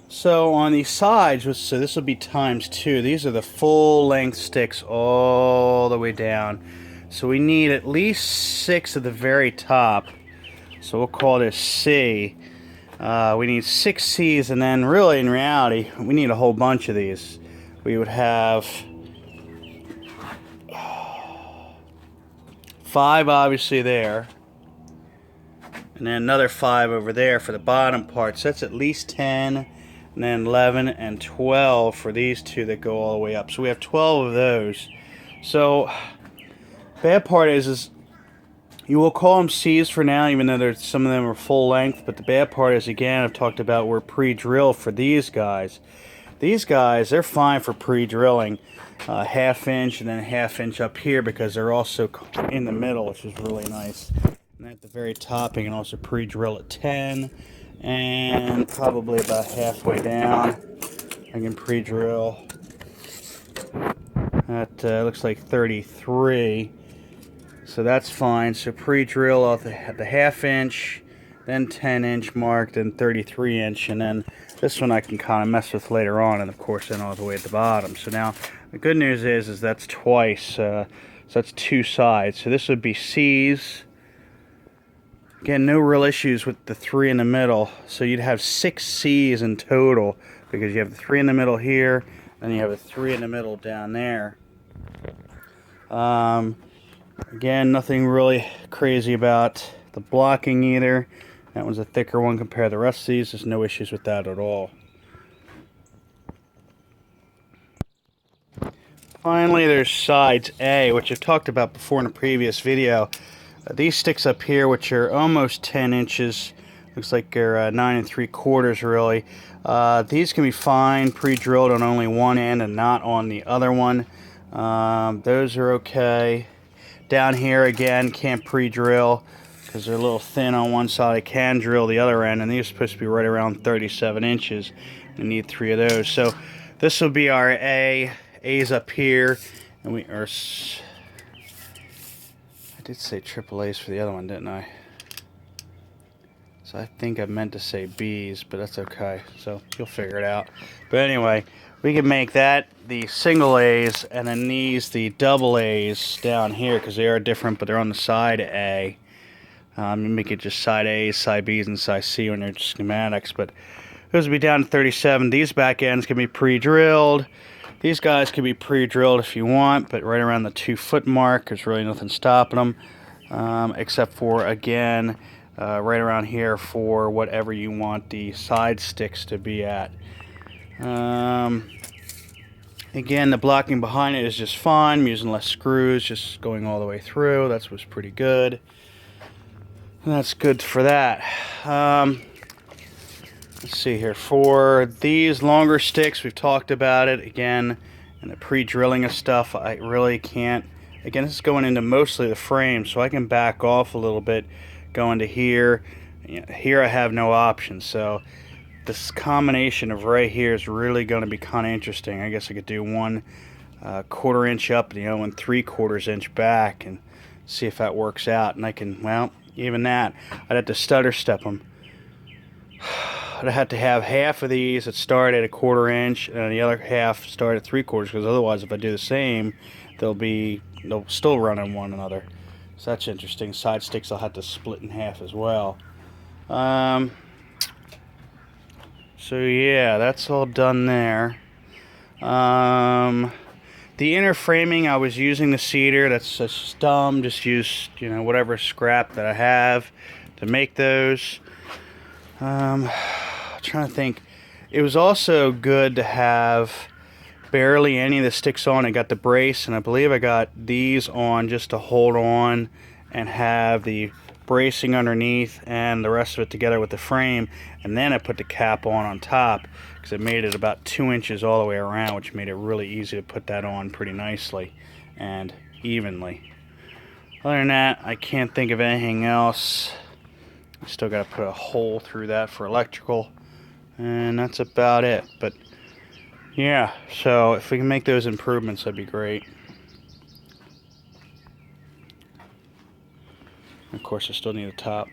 So on the sides, so this will be times two. These are the full length sticks all the way down. So we need at least 6 at the very top. So we'll call this C. We need 6 C's, and then really in reality, we need a whole bunch of these. We would have 5 obviously there. And then another 5 over there for the bottom part. So that's at least 10. And then 11 and 12 for these two that go all the way up. So we have 12 of those. So bad part is you will call them C's for now, even though some of them are full length. But the bad part is, again, I've talked about we're pre-drilled for these guys. These guys, they're fine for pre-drilling. Half inch and then half inch up here because they're also in the middle, which is really nice. And at the very top, you can also pre-drill at 10. And probably about halfway down, I can pre-drill at looks like 33. So that's fine. So pre-drill at the half inch, then 10-inch mark, then 33-inch, and then this one I can kind of mess with later on, and of course then all the way at the bottom. So now the good news is that's twice. So that's 2 sides. So this would be C's. Again, no real issues with the 3 in the middle. So you'd have 6 C's in total because you have the 3 in the middle here, and you have a 3 in the middle down there. Again, nothing really crazy about the blocking either. That one's a thicker one compared to the rest of these. There's no issues with that at all. Finally, there's sides A, which I've talked about before in a previous video. These sticks up here, which are almost 10 inches, looks like they're 9 3/4 really. These can be fine pre-drilled on only one end and not on the other one. Those are okay. Down here again, can't pre-drill because they're a little thin on one side. I can drill the other end, and these are supposed to be right around 37 inches. We need 3 of those. So this will be our A. A's up here, and we are. I did say triple A's for the other one, didn't I? So I think I meant to say B's, but that's okay. So you'll figure it out. But anyway, we can make that the single A's, and then these the double A's down here because they are different, but they're on the side A. You make it just side A's, side B's, and side C when they're schematics. But those will be down to 37. These back ends can be pre-drilled. These guys can be pre-drilled if you want, but right around the 2-foot mark, there's really nothing stopping them, except for, again, right around here for whatever you want the side sticks to be at. Again, the blocking behind it is just fine. I'm using less screws, just going all the way through. That's what's pretty good. And that's good for that. Let's see here. For these longer sticks, we've talked about it again, and the pre-drilling of stuff, I really can't. Again, this is going into mostly the frame, so I can back off a little bit, going to here. Here I have no option, so this combination of right here is really going to be kind of interesting. I guess I could do 1/4 inch up, and 3/4 inch back, and see if that works out. And I can, well, even that, I'd have to stutter step them. I'd have to have half of these that start at 1/4 inch and the other half start at 3/4, because otherwise if I do the same, they'll still run on one another. So that's interesting. Side sticks I'll have to split in half as well. So yeah, that's all done there. The inner framing, I was using the cedar. That's just dumb. Just use whatever scrap that I have to make those. Trying to think. It was also good to have barely any of the sticks on. I got the brace, and I believe I got these on just to hold on and have the bracing underneath and the rest of it together with the frame, and then I put the cap on top because it made it about 2 inches all the way around, which made it really easy to put that on pretty nicely and evenly. Other than that, I can't think of anything else. I still got to put a hole through that for electrical, and that's about it. But yeah, so if we can make those improvements, that'd be great. Of course, I still need a top.